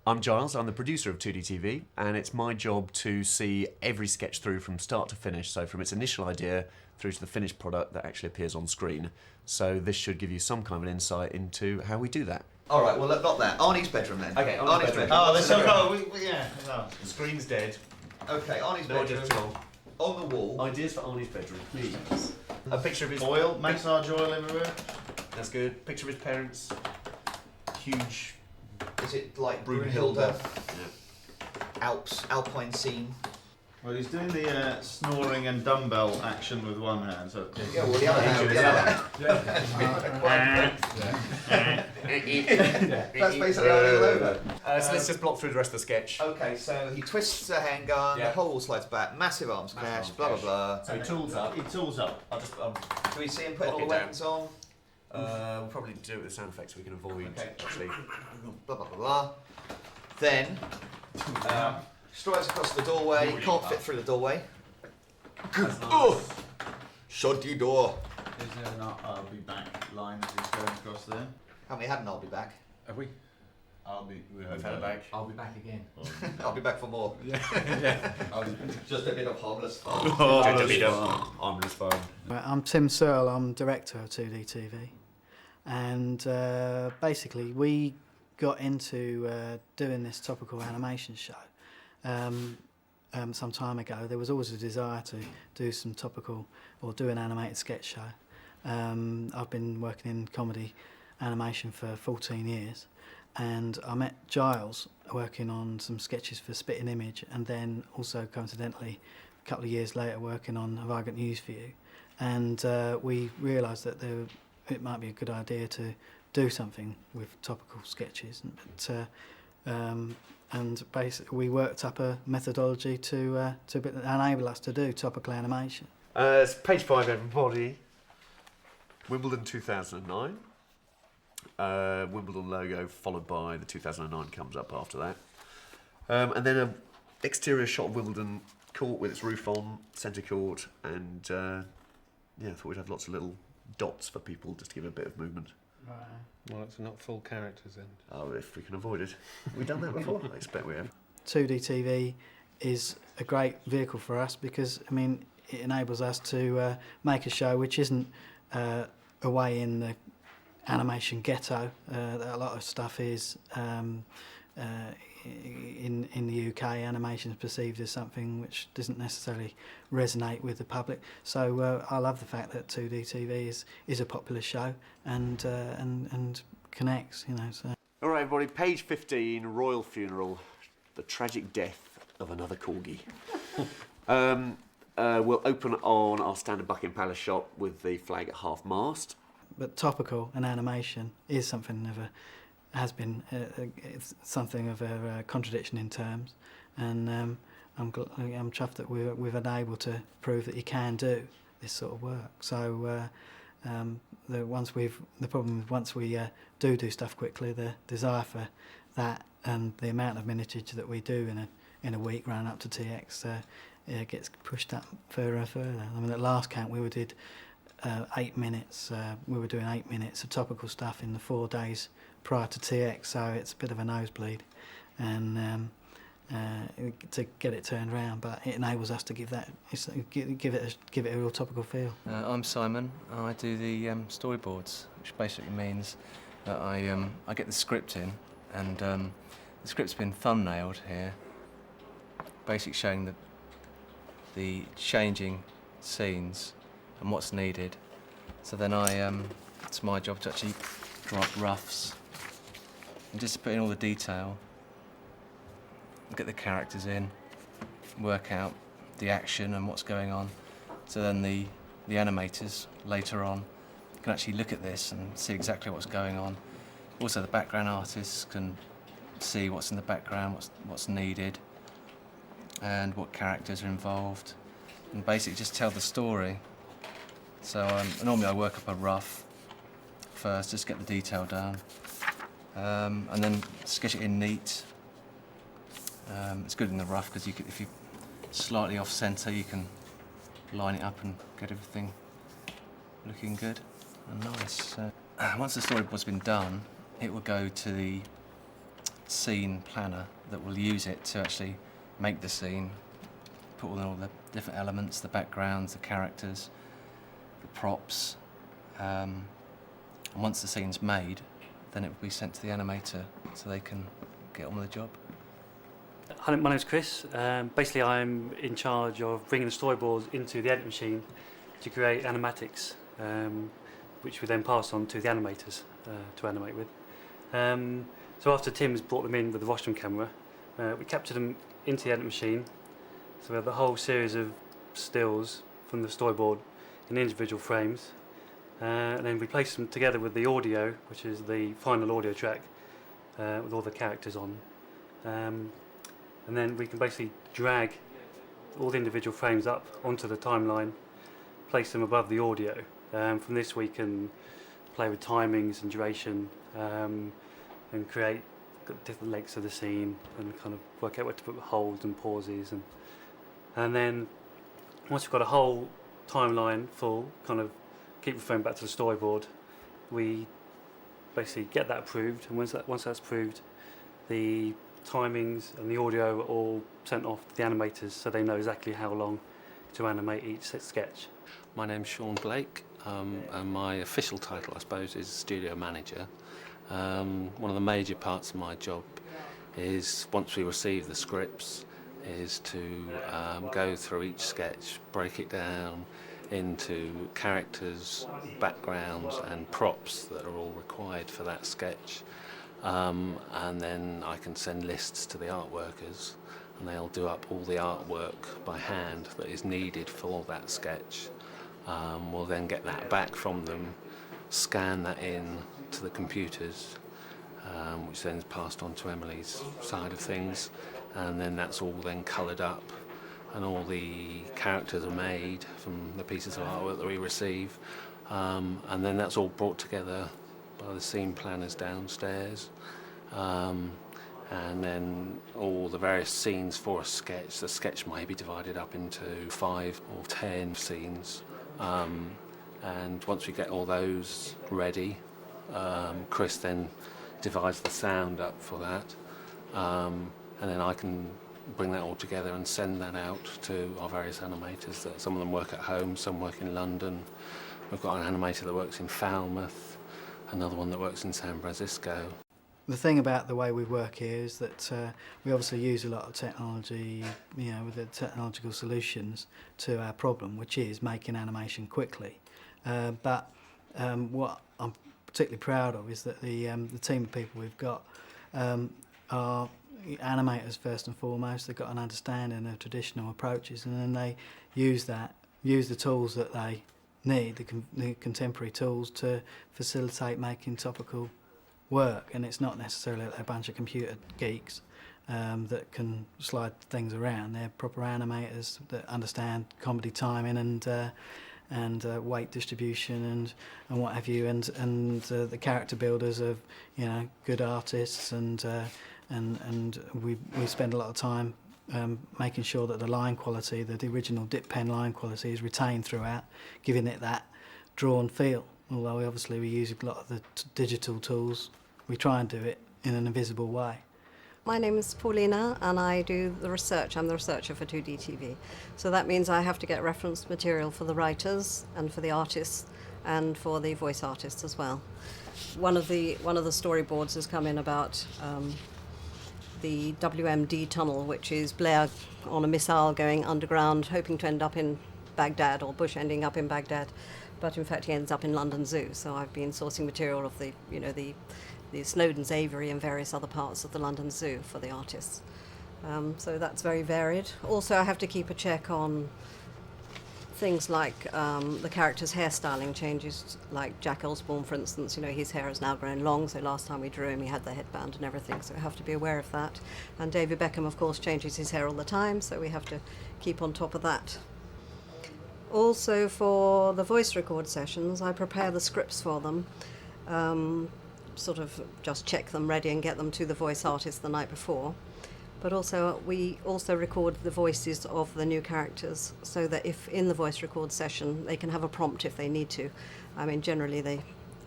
I'm Giles, I'm the producer of 2D TV, and it's my job to see every sketch through from start to finish, so from its initial idea through to the finished product that actually appears on screen. So this should give you some kind of an insight into how we do that. All right, well, not that. Arnie's bedroom, then. Okay, Arnie's bedroom. Oh, there's some... yeah. No. The screen's dead. Okay, Arnie's No bedroom. ideas at all. On the wall. Ideas for Arnie's bedroom, please. A picture of his... Oil, massage oil everywhere. That's good. Picture of his parents. Huge... Is it like Brunhilde. Brunhilde? Alpine scene. Well, he's doing the snoring and dumbbell action with one hand, so... Yeah, well, the other hand. That's basically Arnie all over. So let's just block through the rest of the sketch. Okay, so he twists the handgun, Yeah. the whole wall slides back, massive arms clash, blah, blah, blah. So he tools up. He tools up. I'll just... Do we see him putting all Lock the it weapons on? we'll probably do it with the sound effects so we can avoid, Okay. actually. Blah, blah, blah, blah. Then, strides across the doorway, can't fit through the doorway. Oh! Shut the door. Is there an I'll be back line as he's going across there? Haven't we had an I'll be back? Have we? We've had it back. I'll be back again. I'll be back for more. Just a bit of harmless fun. Harmless fun. I'm Tim Searle, I'm director of 2D TV, and basically we got into doing this topical animation show some time ago. There was always a desire to do some topical or do an animated sketch show. I've been working in comedy animation for 14 years, and I met Giles working on some sketches for Spitting Image, and then also coincidentally a couple of years later working on Have I Got News For You, and we realised that it might be a good idea to do something with topical sketches, and basically we worked up a methodology to enable us to do topical animation. It's page 5, everybody. Wimbledon 2009. Wimbledon logo followed by the 2009 comes up after that. And then an exterior shot of Wimbledon court with its roof on, centre court, and yeah, I thought we'd have lots of little dots for people just to give a bit of movement. Right. Well, it's not full characters then. Oh, if we can avoid it. We've done that before? I expect we have. 2D TV is a great vehicle for us because, I mean, it enables us to make a show which isn't away in the animation ghetto. A lot of stuff is in the UK, animation is perceived as something which doesn't necessarily resonate with the public. So I love the fact that 2D TV is a popular show and connects, you know. So. All right, everybody, page 15, Royal Funeral, the tragic death of another corgi. We'll open on our standard Buckingham Palace shot with the flag at half-mast. But topical and animation is something of a, has been it's something of a contradiction in terms, and I'm chuffed that we've been able to prove that you can do this sort of work. So once we do stuff quickly, the desire for that and the amount of minutage that we do in a week running up to TX gets pushed up further and further. I mean, at last count we did 8 minutes. We were doing 8 minutes of topical stuff in the 4 days prior to TX, so it's a bit of a nosebleed, and to get it turned around. But it enables us to give it a real topical feel. I'm Simon. I do the storyboards, which basically means that I get the script in, and the script's been thumbnailed here, basically showing the changing scenes and what's needed. So then it's my job to actually draw up roughs and just put in all the detail, get the characters in, work out the action and what's going on. So then the animators later on can actually look at this and see exactly what's going on. Also the background artists can see what's in the background, what's needed, and what characters are involved, and basically just tell the story. So normally I work up a rough first, just get the detail down, and then sketch it in neat. It's good in the rough because if you're slightly off centre, you can line it up and get everything looking good and nice. Once the storyboard's been done, it will go to the scene planner that will use it to actually make the scene, put all the different elements, the backgrounds, the characters, the props. And once the scene's made, then it will be sent to the animator so they can get on with the job. Hi, my name's Chris. Basically, I'm in charge of bringing the storyboards into the edit machine to create animatics, which we then pass on to the animators to animate with. So after Tim's brought them in with the Rostrum camera, we captured them into the edit machine. So we have the whole series of stills from the storyboard in individual frames, and then we place them together with the audio, which is the final audio track with all the characters on. And then we can basically drag all the individual frames up onto the timeline, place them above the audio. From this we can play with timings and duration, and create different lengths of the scene and kind of work out where to put holds and pauses. And then once we've got a whole timeline full, kind of keep referring back to the storyboard, we basically get that approved, and once that's approved, the timings and the audio are all sent off to the animators so they know exactly how long to animate each sketch. My name's Sean Blake, and my official title, I suppose, is studio manager. One of the major parts of my job is, once we receive the scripts, is to go through each sketch, break it down into characters, backgrounds and props that are all required for that sketch. And then I can send lists to the art workers, and they'll do up all the artwork by hand that is needed for that sketch. We'll then get that back from them, scan that in to the computers, which then is passed on to Emily's side of things, and then that's all then coloured up, and all the characters are made from the pieces of artwork that we receive, and then that's all brought together by the scene planners downstairs, and then all the various scenes for a sketch. The sketch may be divided up into 5 or 10 scenes, and once we get all those ready, Chris then divides the sound up for that, and then I can bring that all together and send that out to our various animators. That some of them work at home, some work in London. We've got an animator that works in Falmouth, another one that works in San Francisco. The thing about the way we work here is that we obviously use a lot of technology, with the technological solutions to our problem, which is making animation quickly. But what I'm particularly proud of is that the team of people we've got are animators first and foremost. They've got an understanding of traditional approaches, and then they use the tools that they need, the contemporary tools, to facilitate making topical work. And it's not necessarily a bunch of computer geeks that can slide things around. They're proper animators that understand comedy timing and weight distribution and what have you, and the character builders of good artists, and we spend a lot of time making sure that the line quality, the original dip pen line quality, is retained throughout, giving it that drawn feel. Although we use a lot of the digital tools, we try and do it in an invisible way. My name is Paulina, and I do the research. I'm the researcher for 2D TV. So that means I have to get reference material for the writers and for the artists and for the voice artists as well. One of the storyboards has come in about the WMD tunnel, which is Blair on a missile going underground, hoping to end up in Baghdad, or Bush ending up in Baghdad, but in fact he ends up in London Zoo. So I've been sourcing material of the Snowdon's aviary and various other parts of the London Zoo for the artists. So that's very varied. Also, I have to keep a check on things like the character's hairstyling changes, like Jack Osborne, for instance. His hair has now grown long, so last time we drew him he had the headband and everything, so we have to be aware of that. And David Beckham, of course, changes his hair all the time, so we have to keep on top of that. Also, for the voice record sessions, I prepare the scripts for them, sort of just check them ready and get them to the voice artist the night before. But also, we also record the voices of the new characters, so that if in the voice record session they can have a prompt if they need to. I mean, generally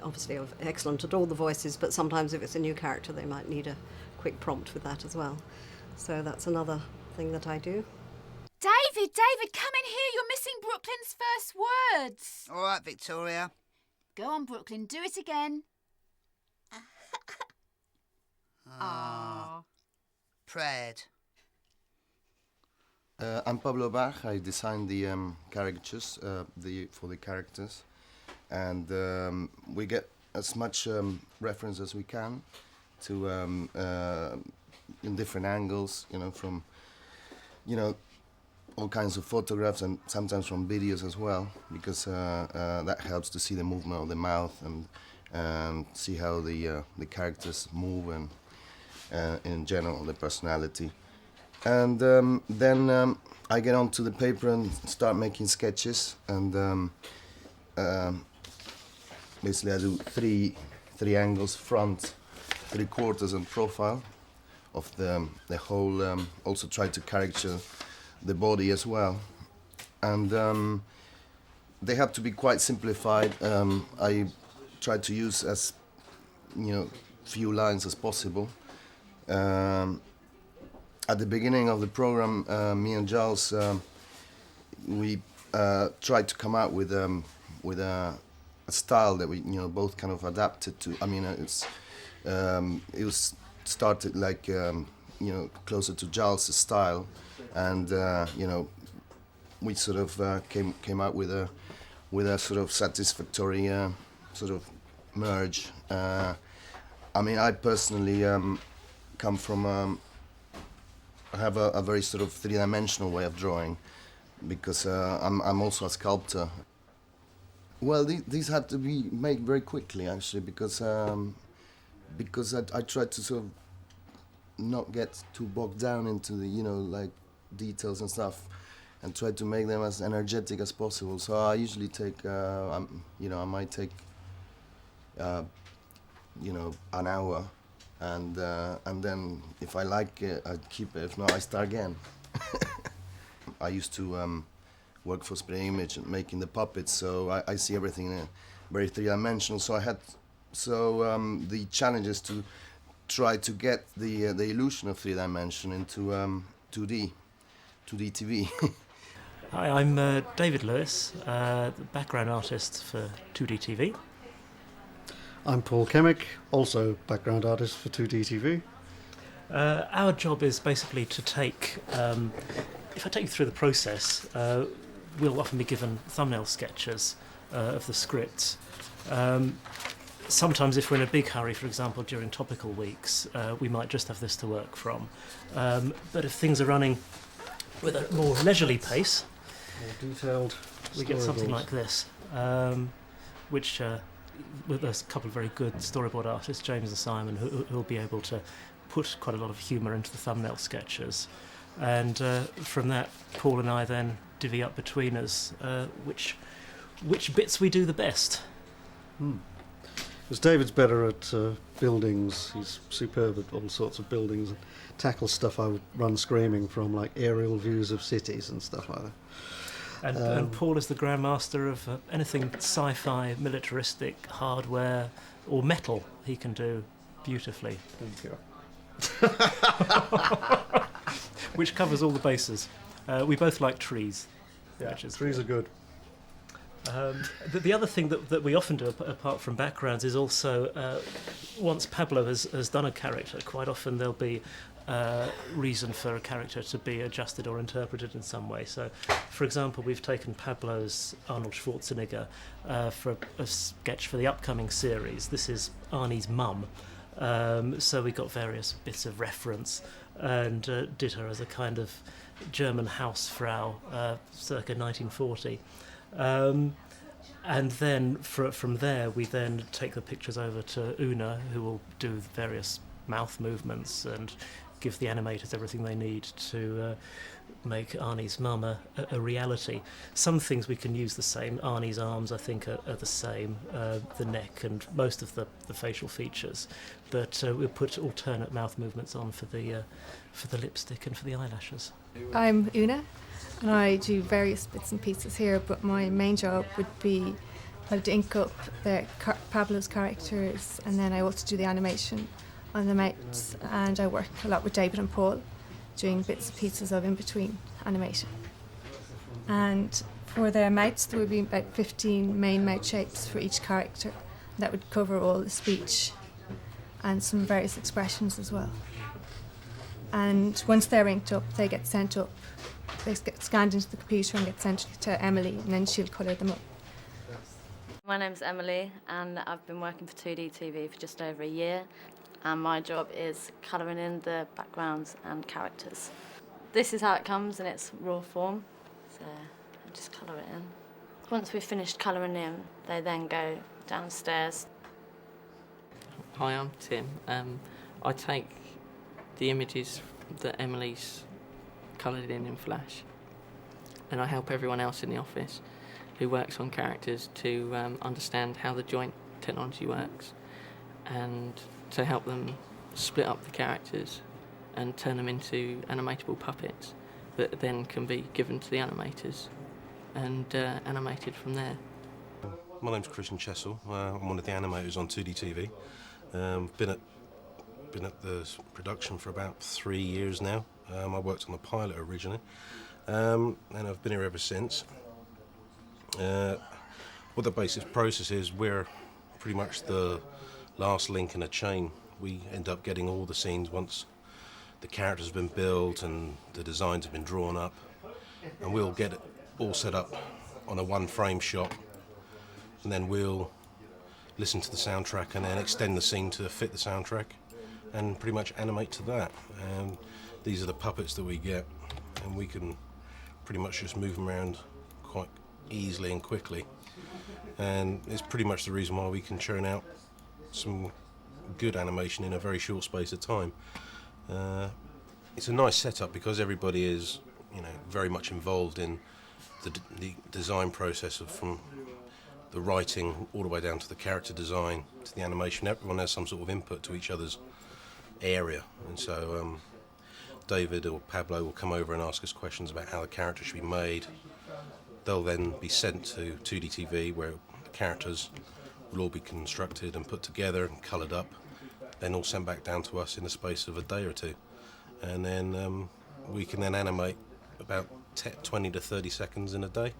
obviously excellent at all the voices, but sometimes if it's a new character, they might need a quick prompt with that as well. So that's another thing that I do. David, come in here. You're missing Brooklyn's first words. All right, Victoria. Go on, Brooklyn, do it again. Prayed. I'm Pablo Bach. I designed the caricatures for the characters, and we get as much reference as we can to in different angles, from all kinds of photographs and sometimes from videos as well, because that helps to see the movement of the mouth and see how the characters move and in general the personality. And then I get onto the paper and start making sketches, and basically I do three angles: front, 3/4, and profile of the whole. Also try to caricature the body as well, and they have to be quite simplified. I try to use as few lines as possible. At the beginning of the program, me and Giles, we tried to come out with a style that we both kind of adapted to. I mean, it was started like closer to Giles' style, and we sort of came out with a sort of satisfactory sort of merge. I mean, I personally come from. I have a very sort of three-dimensional way of drawing, because I'm also a sculptor. Well, these had to be made very quickly, actually, because I tried to sort of not get too bogged down into the like details and stuff, and try to make them as energetic as possible. So I usually take I might take an hour. And then if I like it, I keep it. If not, I start again. I used to work for Spray Image and making the puppets, so I see everything in a very three-dimensional. So the challenge is to try to get the illusion of three-dimension into 2D TV. Hi, I'm David Lewis, the background artist for 2D TV. I'm Paul Kemick, also background artist for 2D TV. Our job is basically to take, if I take you through the process, we'll often be given thumbnail sketches of the scripts. Sometimes if we're in a big hurry, for example during topical weeks, we might just have this to work from. But if things are running with a more leisurely pace, more detailed, we get something like this, which with a couple of very good storyboard artists, James and Simon, who'll be able to put quite a lot of humour into the thumbnail sketches. And from that, Paul and I then divvy up between us which bits we do the best. Because David's better at buildings, he's superb at all sorts of buildings, and tackles stuff I would run screaming from, like aerial views of cities and stuff like that. And Paul is the grandmaster of anything sci-fi, militaristic, hardware, or metal. He can do beautifully. Thank you. Which covers all the bases. We both like trees. Yeah, trees are good. The other thing that we often do, apart from backgrounds, is also once Pablo has done a character, quite often there'll be reason for a character to be adjusted or interpreted in some way. So, for example, we've taken Pablo's Arnold Schwarzenegger for a sketch for the upcoming series. This is Arnie's mum. So we got various bits of reference and did her as a kind of German Hausfrau circa 1940. And then from there we then take the pictures over to Una, who will do various mouth movements and give the animators everything they need to make Arnie's mum a reality. Some things we can use the same. Arnie's arms, I think, are the same, the neck and most of the facial features. But we'll put alternate mouth movements on for the lipstick and for the eyelashes. I'm Una, and I do various bits and pieces here, but my main job would be I'd ink up Pablo's characters, and then I also do the animation on the mounts, and I work a lot with David and Paul, doing bits and pieces of in-between animation. And for their mouths, there would be about 15 main mouth shapes for each character. That would cover all the speech and some various expressions as well. And once they're inked up, they get sent up. They get scanned into the computer and get sent to Emily, and then she'll colour them up. My name's Emily, and I've been working for 2D TV for just over a year, and my job is colouring in the backgrounds and characters. This is how it comes in its raw form, so I just colour it in. Once we've finished colouring in, they then go downstairs. Hi, I'm Tim. I take the images that Emily's coloured in Flash, and I help everyone else in the office who works on characters to understand how the joint technology works, and to help them split up the characters and turn them into animatable puppets that then can be given to the animators and animated from there. My name's Christian Chessel. I'm one of the animators on 2D TV. Been at the production for about 3 years now. I worked on the pilot originally, and I've been here ever since. What the basic process is, we're pretty much the last link in a chain. We end up getting all the scenes once the characters have been built and the designs have been drawn up, and we'll get it all set up on a one-frame shot, and then we'll listen to the soundtrack and then extend the scene to fit the soundtrack and pretty much animate to that. And these are the puppets that we get, and we can pretty much just move them around quite easily and quickly, and it's pretty much the reason why we can churn out some good animation in a very short space of time. It's a nice setup because everybody is, very much involved in the design process from the writing all the way down to the character design to the animation. Everyone has some sort of input to each other's area, and so David or Pablo will come over and ask us questions about how the character should be made. They'll then be sent to 2D TV, where the characters will all be constructed and put together and coloured up, then all sent back down to us in the space of a day or two, and then we can then animate about 20 to 30 seconds in a day,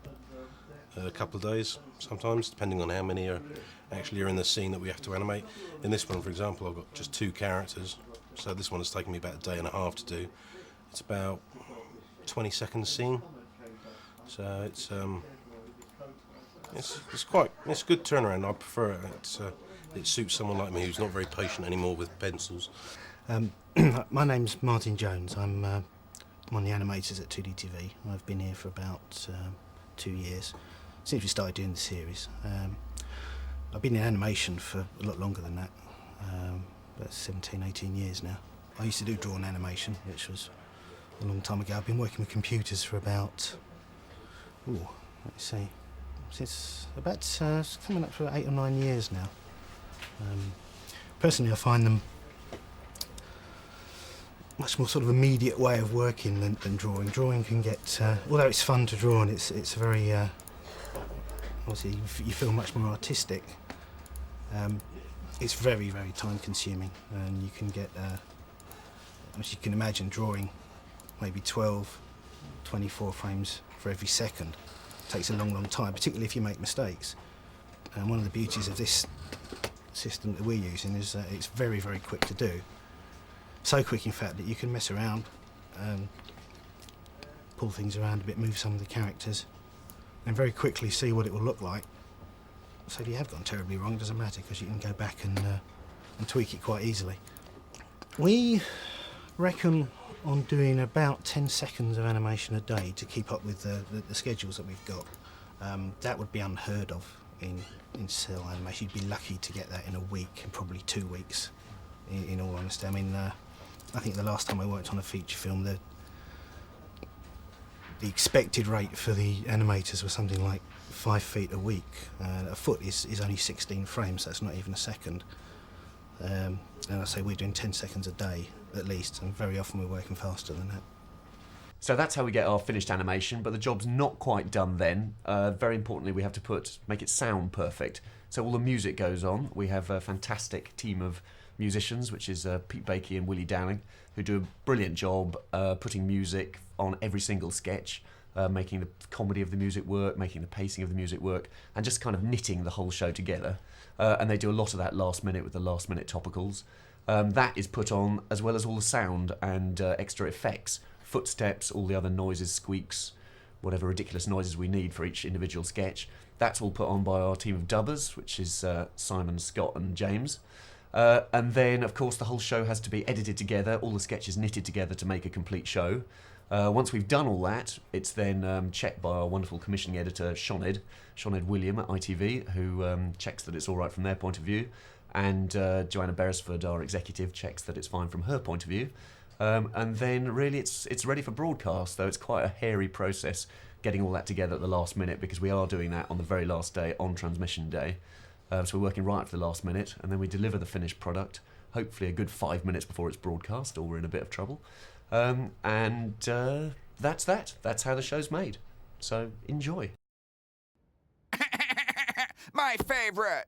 a couple of days sometimes, depending on how many are actually in the scene that we have to animate. In this one, for example, I've got just 2 characters, so this one has taken me about a day and a half to do. It's about 20 seconds scene, so it's a good turnaround. I prefer it. It suits someone like me who's not very patient anymore with pencils. My name's Martin Jones. I'm one of the animators at 2D TV. I've been here for about 2 years, since we started doing the series. I've been in animation for a lot longer than that, about 17, 18 years now. I used to do drawn animation, which was a long time ago. I've been working with computers for about, since about coming up for 8 or 9 years now. Personally, I find them much more sort of immediate way of working than drawing. Drawing can get, although it's fun to draw and it's very, obviously you feel much more artistic. It's very, very time consuming, and you can get, as you can imagine, drawing maybe 12, 24 frames for every second. It takes a long, long time, particularly if you make mistakes. And one of the beauties of this system that we're using is that it's very, very quick to do. So quick, in fact, that you can mess around and pull things around a bit, move some of the characters, and very quickly see what it will look like. So if you have gone terribly wrong, it doesn't matter, because you can go back and tweak it quite easily. We reckon on doing about 10 seconds of animation a day to keep up with the schedules that we've got. That would be unheard of in cell animation. You'd be lucky to get that in a week, and probably 2 weeks, in all honesty. I mean, I think the last time I worked on a feature film, the expected rate for the animators was something like 5 feet a week. A foot is only 16 frames, so that's not even a second. And I say we're doing 10 seconds a day at least, and very often we're working faster than that. So that's how we get our finished animation, but the job's not quite done then. Very importantly, we have to make it sound perfect. So all the music goes on. We have a fantastic team of musicians, which is Pete Bakey and Willie Dowling, who do a brilliant job putting music on every single sketch, making the comedy of the music work, making the pacing of the music work, and just kind of knitting the whole show together. And they do a lot of that last minute with the last minute topicals. That is put on as well as all the sound and extra effects, footsteps, all the other noises, squeaks, whatever ridiculous noises we need for each individual sketch. That's all put on by our team of dubbers, which is Simon, Scott and James. And then, of course, the whole show has to be edited together, all the sketches knitted together to make a complete show. Once we've done all that, it's then checked by our wonderful commissioning editor, Shoned William at ITV, who checks that it's all right from their point of view. And Joanna Beresford, our executive, checks that it's fine from her point of view. And then really it's ready for broadcast, though it's quite a hairy process getting all that together at the last minute, because we are doing that on the very last day, on transmission day. So we're working right up to the last minute, and then we deliver the finished product, hopefully a good 5 minutes before it's broadcast, or we're in a bit of trouble. That's that. That's how the show's made. So enjoy. My favorite.